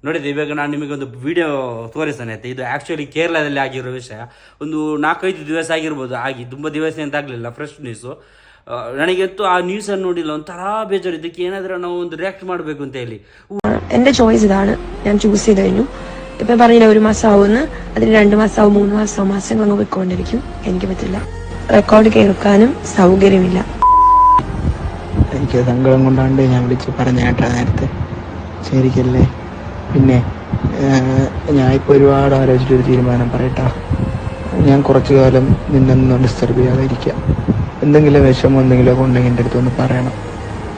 ನೋಡಿದೆ. ಇವಾಗ ನಾನು ನಿಮಗೊಂದು ವಿಡಿಯೋ ತೋರಿಸ್ತೇನೆ ಆಯ್ತಾ. ಇದು ಆ್ಯಕ್ಚುಲಿ ಕೇರಳದಲ್ಲಿ ಆಗಿರೋ ವಿಷಯ. ಒಂದು 4-5 ದಿವಸ ಆಗಿರ್ಬೋದು ಆಗಿ, ತುಂಬ ದಿವಸ ಅಂತ ಆಗಲಿಲ್ಲ, ಫ್ರೆಶ್ ನ್ಯೂಸು. ನನಗಂತೂ ಆ ന്യൂസನ್ನು ನೋಡಿല്ല, ಒಂಥರ ಬೇಜಾರು. ಇದಕ್ಕೆ ಏನಾದರೂ ನಾವು ಒಂದು റിയാക്ട് ಮಾಡಬೇಕು ಅಂತ ಹೇಳಿ. എൻ്റെ ചോയ്സ് ഇതാണ്, ഞാൻ ചൂസ് ചെയ്ത് കഴിഞ്ഞു. ഇപ്പം പറഞ്ഞില്ല 1 മാസം ആവുമെന്ന്, അതിന് 2 മാസമാവും 3 മാസമാവും, മാസങ്ങളങ്ങ് പോയിക്കൊണ്ടിരിക്കും. എനിക്ക് പറ്റില്ല, റെക്കോർഡ് കേൾക്കാനും സൗകര്യമില്ല. എനിക്ക് സങ്കടം കൊണ്ടാണ്ട് ഞാൻ വിളിച്ച് പറഞ്ഞ കേട്ടാ നേരത്തെ, ശരിക്കല്ലേ? പിന്നെ ഞാൻ ഇപ്പോൾ ഒരുപാട് ആലോചിച്ചിട്ടൊരു തീരുമാനം പറയട്ടാ. ഞാൻ കുറച്ചു കാലം നിന്നൊന്നും ഡിസ്റ്റർബ് ചെയ്യാതെ ഇരിക്കാം. എന്തെങ്കിലും വിഷമം എന്തെങ്കിലുമൊക്കെ ഉണ്ടെങ്കിൽ എൻ്റെ അടുത്ത് ഒന്ന് പറയണം.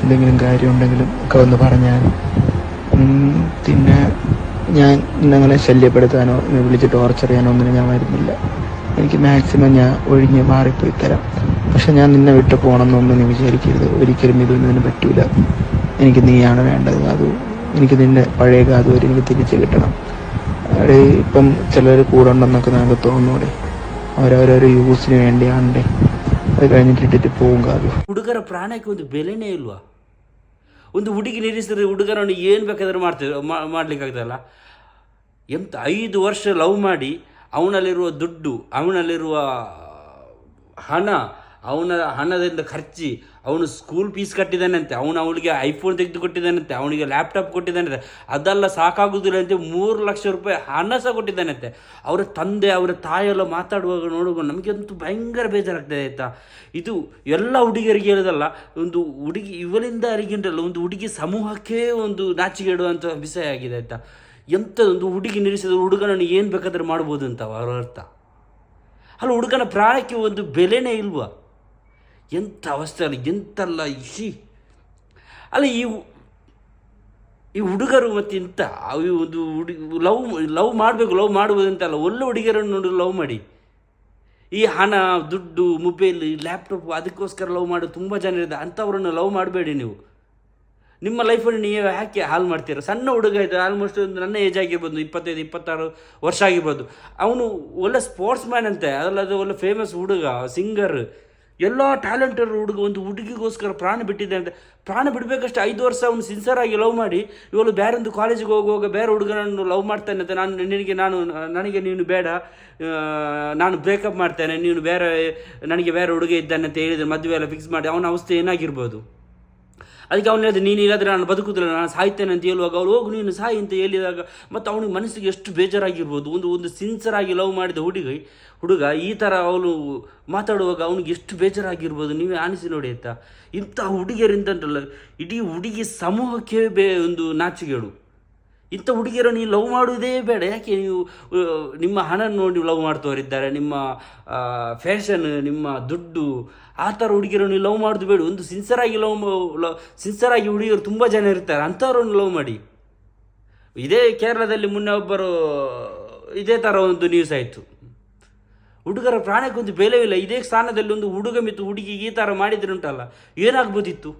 എന്തെങ്കിലും കാര്യം ഉണ്ടെങ്കിലും ഒക്കെ ഒന്ന് പറഞ്ഞാൽ. പിന്നെ ഞാൻ ഇന്നങ്ങനെ ശല്യപ്പെടുത്താനോ വിളിച്ച് ടോർച്ചർ ചെയ്യാനോ ഒന്നിനും ഞാൻ വരുന്നില്ല. എനിക്ക് മാക്സിമം ഞാൻ ഒഴിഞ്ഞ് മാറിപ്പോയി തരാം. പക്ഷെ ഞാൻ നിന്നെ വിട്ട് പോകണമെന്നൊന്നും നീ വിചാരിക്കരുത്. ഒരിക്കലും ഇതൊന്നും പറ്റൂല. എനിക്ക് നീയാണ് വേണ്ടത്. അത് എനിക്ക് നിന്നെ പഴയ കാലം എനിക്ക് തിരിച്ച് കിട്ടണം. അവിടെ ഇപ്പം ചിലർ കൂടെ ഉണ്ടെന്നൊക്കെ നമുക്ക് തോന്നൂടെ? അവരവരൊരു യൂസിന് വേണ്ടിയാണ്ടേ. ಅದು കഴിഞ്ഞിട്ടിട്ട് പോകും ಕಾದು. ಹುಡುಗರ ಪ್ರಾಣಕ್ಕೆ ಒಂದು ಬೆಲೆನೇ ಇಲ್ವಾ? ಒಂದು ಹುಡುಗಿ ನಿಲ್ಲಿಸಿದ್ರೆ ಹುಡುಗರನ್ನು ಏನು ಬೇಕಾದರೂ ಮಾಡ್ಲಿಕ್ಕಾಗ್ತದಲ್ಲ. 5 ವರ್ಷ ಲವ್ ಮಾಡಿ ಅವನಲ್ಲಿರುವ ದುಡ್ಡು, ಅವನಲ್ಲಿರುವ ಹಣ, ಅವನ ಹಣದಿಂದ ಖರ್ಚಿ ಅವನು ಸ್ಕೂಲ್ ಫೀಸ್ ಕಟ್ಟಿದ್ದಾನಂತೆ, ಅವಳಿಗೆ ಐಫೋನ್ ತೆಗೆದು ಕೊಟ್ಟಿದ್ದಾನಂತೆ, ಅವನಿಗೆ ಲ್ಯಾಪ್ಟಾಪ್ ಕೊಟ್ಟಿದ್ದಾನಂತೆ. ಅದೆಲ್ಲ ಸಾಕಾಗೋದಿಲ್ಲ ಅಂತೆ 3 ಲಕ್ಷ ರೂಪಾಯಿ ಹಣ ಸಹ ಕೊಟ್ಟಿದ್ದಾನಂತೆ. ಅವರ ತಂದೆ ಅವರ ತಾಯೆಲ್ಲ ಮಾತಾಡುವಾಗ ನೋಡುವಾಗ ನಮಗಂತೂ ಭಯಂಕರ ಬೇಜಾರಾಗ್ತದೆ ಆಯಿತಾ. ಇದು ಎಲ್ಲ ಹುಡುಗಿಯರಿಗೆ ಹೇಳೋದಲ್ಲ, ಒಂದು ಹುಡುಗಿ ಇವಳಿಂದ ಅರಿಗಿಂಟಲ್ಲ, ಒಂದು ಹುಡುಗಿ ಸಮೂಹಕ್ಕೆ ಒಂದು ನಾಚಿಗೆಡುವಂಥ ವಿಷಯ ಆಗಿದೆ ಆಯಿತಾ. ಎಂಥದೊಂದು ಹುಡುಗಿ ನಿಲ್ಲಿಸಿದ ಹುಡುಗನನ್ನು ಏನು ಬೇಕಾದರೂ ಮಾಡ್ಬೋದು ಅಂತ ಅವರ ಅರ್ಥ ಅಲ್ಲ. ಹುಡುಗನ ಪ್ರಾಣಕ್ಕೆ ಒಂದು ಬೆಲೆನೇ ಇಲ್ವಾ? ಎಂಥ ಅವಸ್ಥೆ ಅಲ್ಲ, ಎಂತಲ್ಲ ಇಶಿ ಅಲ್ಲ. ಈ ಹುಡುಗರು ಮತ್ತು ಇಂಥ ಒಂದು ಲವ್ ಮಾಡಬೇಕು, ಲವ್ ಮಾಡ್ಬೋದು ಅಂತಲ್ಲ. ಒಳ್ಳೆ ಹುಡುಗಿಯರನ್ನು ನೋಡಿ ಲವ್ ಮಾಡಿ. ಈ ಹಣ, ದುಡ್ಡು, ಮೊಬೈಲ್, ಲ್ಯಾಪ್ಟಾಪ್ ಅದಕ್ಕೋಸ್ಕರ ಲವ್ ಮಾಡೋದು ತುಂಬ ಜನ ಇರುತ್ತೆ. ಅಂಥವ್ರನ್ನು ಲವ್ ಮಾಡಬೇಡಿ ನೀವು. ನಿಮ್ಮ ಲೈಫಲ್ಲಿ ನೀವು ಯಾಕೆ ಹಾಳು ಮಾಡ್ತೀರ? ಸಣ್ಣ ಹುಡುಗ ಆಯಿತು, ಆಲ್ಮೋಸ್ಟ್ ಒಂದು ನನ್ನ ಏಜ್ ಆಗಿರ್ಬೋದು, 25-26 ವರ್ಷ ಆಗಿರ್ಬೋದು. ಅವನು ಒಳ್ಳೆ ಸ್ಪೋರ್ಟ್ಸ್ ಮ್ಯಾನ್ ಅಂತೆ, ಅದಲ್ಲದು ಒಳ್ಳೆ ಫೇಮಸ್ ಹುಡುಗ, ಸಿಂಗರ್, ಎಲ್ಲ ಟ್ಯಾಲೆಂಟೆಡ್ ಹುಡುಗ. ಒಂದು ಹುಡುಗಿಗೋಸ್ಕರ ಪ್ರಾಣ ಬಿಟ್ಟಿದ್ದೆ ಅಂತ. ಪ್ರಾಣ ಬಿಡಬೇಕಷ್ಟೇ. 5 ವರ್ಷ ಅವನು ಸಿನ್ಸಿಯರಾಗಿ ಲವ್ ಮಾಡಿ, ಇವಳು ಬೇರೆ ಒಂದು ಕಾಲೇಜಿಗೆ ಹೋಗುವಾಗ ಬೇರೆ ಹುಡುಗನನ್ನು ಲವ್ ಮಾಡ್ತಾನೆ ಅಂತ, ನನಗೆ ನೀನು ಬೇಡ, ನಾನು ಬ್ರೇಕಪ್ ಮಾಡ್ತೇನೆ, ನನಗೆ ಬೇರೆ ಹುಡುಗ ಇದ್ದಾನೆ ಅಂತ ಹೇಳಿದರೆ ಮದುವೆ ಎಲ್ಲ ಫಿಕ್ಸ್ ಮಾಡಿ ಅವನ ಅವಸ್ಥೆ ಏನಾಗಿರ್ಬೋದು? ಅದಕ್ಕೆ ಅವನು ಹೇಳಿದ್ರೆ, ನೀನು ಇಲ್ಲಾದರೆ ನಾನು ಬದುಕುದಿಲ್ಲ, ನಾನು ಸಾಯ್ತೇನೆ ಅಂತ ಹೇಳುವಾಗ ಅವಳು ಹೋಗು ನೀನು ಸಾಯಿ ಅಂತ ಹೇಳಿದಾಗ ಮತ್ತು ಅವನಿಗೆ ಮನಸ್ಸಿಗೆ ಎಷ್ಟು ಬೇಜಾರಾಗಿರ್ಬೋದು. ಒಂದು ಸಿನ್ಸಿಯರಾಗಿ ಲವ್ ಮಾಡಿದ ಹುಡುಗ ಈ ಥರ ಅವಳು ಮಾತಾಡುವಾಗ ಅವನಿಗೆ ಎಷ್ಟು ಬೇಜಾರಾಗಿರ್ಬೋದು, ನೀವೇ ಆನಿಸಿ ನೋಡಿ ಆಯಿತಾ. ಇಂಥ ಹುಡುಗಿಯರಿಂತಲ್ಲ ಇಡೀ ಹುಡುಗಿ ಸಮೂಹಕ್ಕೆ ಒಂದು ನಾಚಿಕೆಡು. ಇಂಥ ಹುಡುಗಿಯರು ನೀವು ಲವ್ ಮಾಡುವುದೇ ಬೇಡ. ಯಾಕೆ ನೀವು ನಿಮ್ಮ ಹಣ ನೋಡಿ ಲವ್ ಮಾಡ್ತವರಿದ್ದಾರೆ, ನಿಮ್ಮ ಫ್ಯಾಷನ್, ನಿಮ್ಮ ದುಡ್ಡು, ಆ ಥರ ಹುಡುಗಿಯರು ನೀವು ಲವ್ ಮಾಡೋದು ಬೇಡ. ಒಂದು ಸಿನ್ಸಿಯರಾಗಿ ಹುಡುಗಿಯರು ತುಂಬ ಜನ ಇರ್ತಾರೆ, ಅಂಥವ್ರನ್ನು ಲವ್ ಮಾಡಿ. ಇದೇ ಕೇರಳದಲ್ಲಿ ಮೊನ್ನೆ ಒಬ್ಬರು ಇದೇ ಥರ ಒಂದು ನ್ಯೂಸ್ ಆಯಿತು. ಹುಡುಗರ ಪ್ರಾಣಕ್ಕೆ ಒಂದು ಬೆಲೆವಿಲ್ಲ. ಇದೇ ಸ್ಥಾನದಲ್ಲಿ ಒಂದು ಹುಡುಗ ಮತ್ತು ಹುಡುಗಿಗೆ ಈ ಥರ ಮಾಡಿದ್ರೆ ಉಂಟಲ್ಲ, ಏನಾಗ್ಬೋದಿತ್ತು?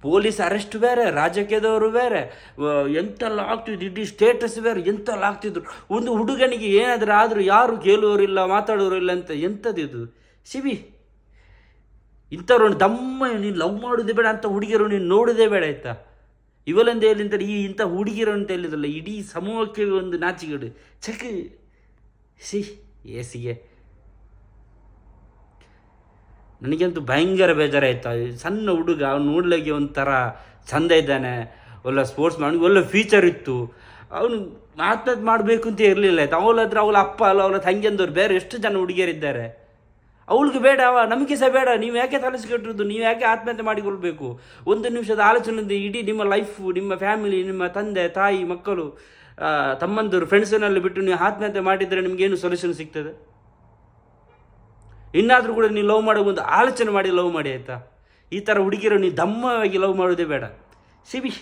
ಪೊಲೀಸ್ ಅರೆಸ್ಟ್ ಬೇರೆ, ರಾಜಕೀಯದವರು ಬೇರೆ, ಎಂತೆಲ್ಲ ಆಗ್ತಿದ್ರು, ಇಡೀ ಸ್ಟೇಟಸ್ ಬೇರೆ, ಎಂತೆಲ್ಲ ಆಗ್ತಿದ್ರು. ಒಂದು ಹುಡುಗನಿಗೆ ಏನಾದರೂ ಆದರೂ ಯಾರು ಕೇಳುವವರಿಲ್ಲ, ಮಾತಾಡೋರಿಲ್ಲ ಅಂತ. ಎಂಥದ್ದು ಶಿಬಿ? ಇಂಥವ್ರನ್ನು ನೀನು ಲವ್ ಮಾಡೋದೇ ಬೇಡ, ಅಂತ ಹುಡುಗಿಯರು ನೀನು ನೋಡೋದೇ ಬೇಡ ಆಯಿತಾ. ಇವಳೆಂದು ಹೇಳಿಂತಾರೆ, ಇಂಥ ಹುಡುಗಿರು ಅಂತ ಹೇಳಿದ್ರಲ್ಲ, ಇಡೀ ಸಮೂಹಕ್ಕೆ ಒಂದು ನಾಚಿಕೆಡು. ಚೆಕ್ ಏಸಿಗೆ ನನಗಂತೂ ಭಯಂಕರ ಬೇಜಾರಾಯ್ತು. ಸಣ್ಣ ಹುಡುಗ, ಅವ್ನು ನೋಡ್ಲಿಕ್ಕೆ ಒಂಥರ ಚಂದ ಇದ್ದಾನೆ, ಒಳ್ಳೆ ಸ್ಪೋರ್ಟ್ಸ್ ಅವ್ನಿಗೆ ಒಳ್ಳೆ ಫ್ಯೂಚರ್ ಇತ್ತು. ಅವನು ಆತ್ಮಹತ್ಯೆ ಮಾಡಬೇಕು ಅಂತ ಇರಲಿಲ್ಲ ಆಯ್ತು. ಅವಳ ಅಪ್ಪ ಅಲ್ಲ, ಅವಳ ತಂಗಿಯಂದವ್ರು ಬೇರೆ ಎಷ್ಟು ಜನ ಹುಡುಗಿಯರಿದ್ದಾರೆ. ಅವಳಿಗೆ ಬೇಡ, ನಮಗೆ ಸಹ ಬೇಡ. ನೀವು ಯಾಕೆ ತಲೆಸಿಕೊಟ್ಟಿರೋದು? ನೀವು ಯಾಕೆ ಆತ್ಮಹತ್ಯೆ ಮಾಡಿಕೊಳ್ಬೇಕು? 1 ನಿಮಿಷದ ಆಲೋಚನೆ ಇಡೀ ನಿಮ್ಮ ಲೈಫು, ನಿಮ್ಮ ಫ್ಯಾಮಿಲಿ, ನಿಮ್ಮ ತಂದೆ ತಾಯಿ, ಮಕ್ಕಳು, ತಮ್ಮಂದರು, ಫ್ರೆಂಡ್ಸನ್ನೆಲ್ಲ ಬಿಟ್ಟು ನೀವು ಆತ್ಮಹತ್ಯೆ ಮಾಡಿದರೆ ನಿಮಗೇನು ಸೊಲ್ಯೂಷನ್ ಸಿಗ್ತದೆ? ಇನ್ನಾದರೂ ಕೂಡ ನೀವು ಲವ್ ಮಾಡೋ ಒಂದು ಆಲೋಚನೆ ಮಾಡಿ ಲವ್ ಮಾಡಿ ಆಯಿತಾ. ಈ ಥರ ಹುಡುಗಿರೋ ನೀವು ದಮ್ಮವಾಗಿ ಲವ್ ಮಾಡೋದೇ ಬೇಡ. ಸಿಬಿ